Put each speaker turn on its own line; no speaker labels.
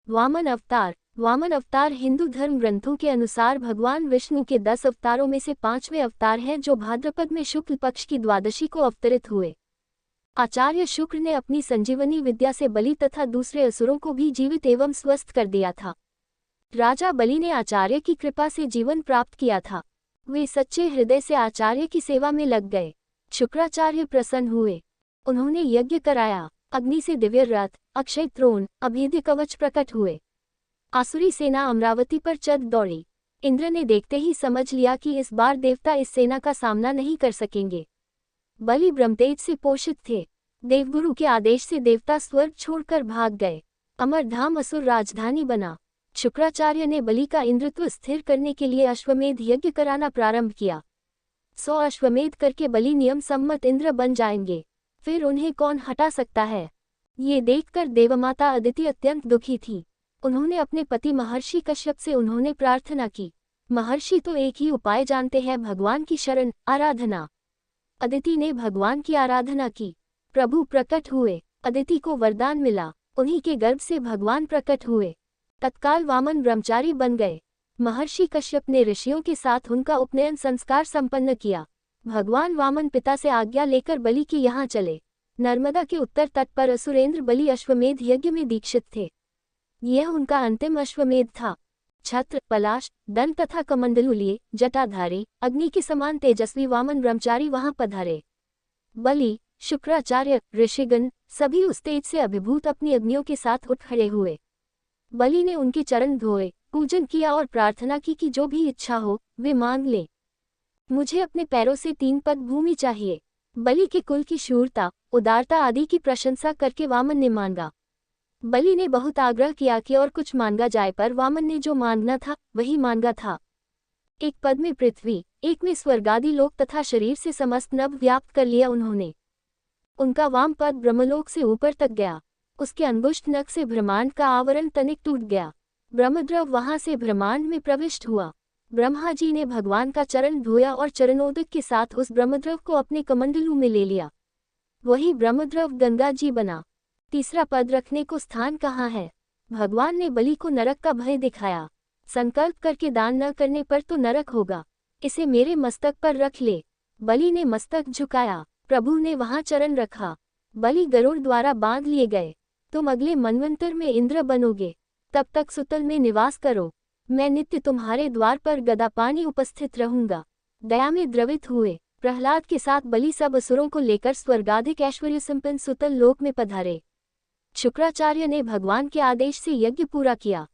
वामन अवतार। वामन अवतार हिंदू धर्म ग्रंथों के अनुसार भगवान विष्णु के 10 अवतारों में से 5वें अवतार हैं जो भाद्रपद में शुक्ल पक्ष की द्वादशी को अवतरित हुए। आचार्य शुक्र ने अपनी संजीवनी विद्या से बलि तथा दूसरे असुरों को भी जीवित एवं स्वस्थ कर दिया था। राजा बलि ने आचार्य की कृपा से जीवन प्राप्त किया था। वे सच्चे हृदय से आचार्य की सेवा में लग गए। शुक्राचार्य प्रसन्न हुए। उन्होंने यज्ञ कराया। अग्नि से दिव्य रथ, अक्षय त्रोण, अभेद्य कवच प्रकट हुए। आसुरी सेना अमरावती पर चढ़ दौड़ी। इंद्र ने देखते ही समझ लिया कि इस बार देवता इस सेना का सामना नहीं कर सकेंगे। बलि ब्रह्मतेज से पोषित थे। देवगुरु के आदेश से देवता स्वर्ग छोड़कर भाग गए। अमरधाम असुर राजधानी बना। शुक्राचार्य ने बलि का इंद्रत्व स्थिर करने के लिए अश्वमेध यज्ञ कराना प्रारंभ किया। 100 अश्वमेध करके बलि नियम सम्मत इंद्र बन जाएंगे, फिर उन्हें कौन हटा सकता है। ये देखकर देवमाता अदिति अत्यंत दुखी थी। उन्होंने अपने पति महर्षि कश्यप से उन्होंने प्रार्थना की। महर्षि तो एक ही उपाय जानते हैं, भगवान की शरण आराधना। अदिति ने भगवान की आराधना की। प्रभु प्रकट हुए। अदिति को वरदान मिला। उन्हीं के गर्भ से भगवान प्रकट हुए। तत्काल वामन ब्रह्मचारी बन गए। महर्षि कश्यप ने ऋषियों के साथ उनका उपनयन संस्कार संपन्न किया। भगवान वामन पिता से आज्ञा लेकर बलि के यहाँ चले। नर्मदा के उत्तर तट पर असुरेंद्र बलि अश्वमेध यज्ञ में दीक्षित थे। यह उनका अंतिम अश्वमेध था। छत्र, पलाश, दंड तथा कमंडलू लिए जटाधारी, अग्नि के समान तेजस्वी वामन ब्रह्मचारी वहां पधारे। बलि, शुक्राचार्य, ऋषिगण सभी उस तेज से अभिभूत अपनी अग्नियों के साथ उठ खड़े हुए। बलि ने उनके चरण धोए, पूजन किया और प्रार्थना की कि जो भी इच्छा हो वे मांग ले। मुझे अपने पैरों से 3 पद भूमि चाहिए। बलि के कुल की शूरता, उदारता आदि की प्रशंसा करके वामन ने मांगा। बलि ने बहुत आग्रह किया कि और कुछ मांगा जाए, पर वामन ने जो मांगना था वही मांगा था। एक पद में पृथ्वी, एक में स्वर्गादि लोक तथा शरीर से समस्त नभ व्याप्त कर लिया उन्होंने। उनका वाम पद ब्रह्मलोक से ऊपर तक गया। उसके अंगुष्ठ नख से ब्रह्मांड का आवरण तनिक टूट गया। ब्रह्मद्रव वहां से ब्रह्मांड में प्रविष्ट हुआ। ब्रह्मा जी ने भगवान का चरण धोया और चरणोदक के साथ उस ब्रह्मद्रव को अपने कमंडलू में ले लिया। वही ब्रह्मद्रव गंगा जी बना। तीसरा पद रखने को स्थान कहाँ है? भगवान ने बलि को नरक का भय दिखाया। संकल्प करके दान न करने पर तो नरक होगा, इसे मेरे मस्तक पर रख ले। बलि ने मस्तक झुकाया। प्रभु ने वहां चरण रखा। बलि गरुड़ द्वारा बांध लिए गए। तुम अगले मनवंतर में इंद्र बनोगे, तब तक सुतल में निवास करो। मैं नित्य तुम्हारे द्वार पर गदापानी उपस्थित रहूंगा। दया में द्रवित हुए प्रहलाद के साथ बलि सब असुरों को लेकर स्वर्गाधिक ऐश्वर्य संपन्न सुतल लोक में पधारे। शुक्राचार्य ने भगवान के आदेश से यज्ञ पूरा किया।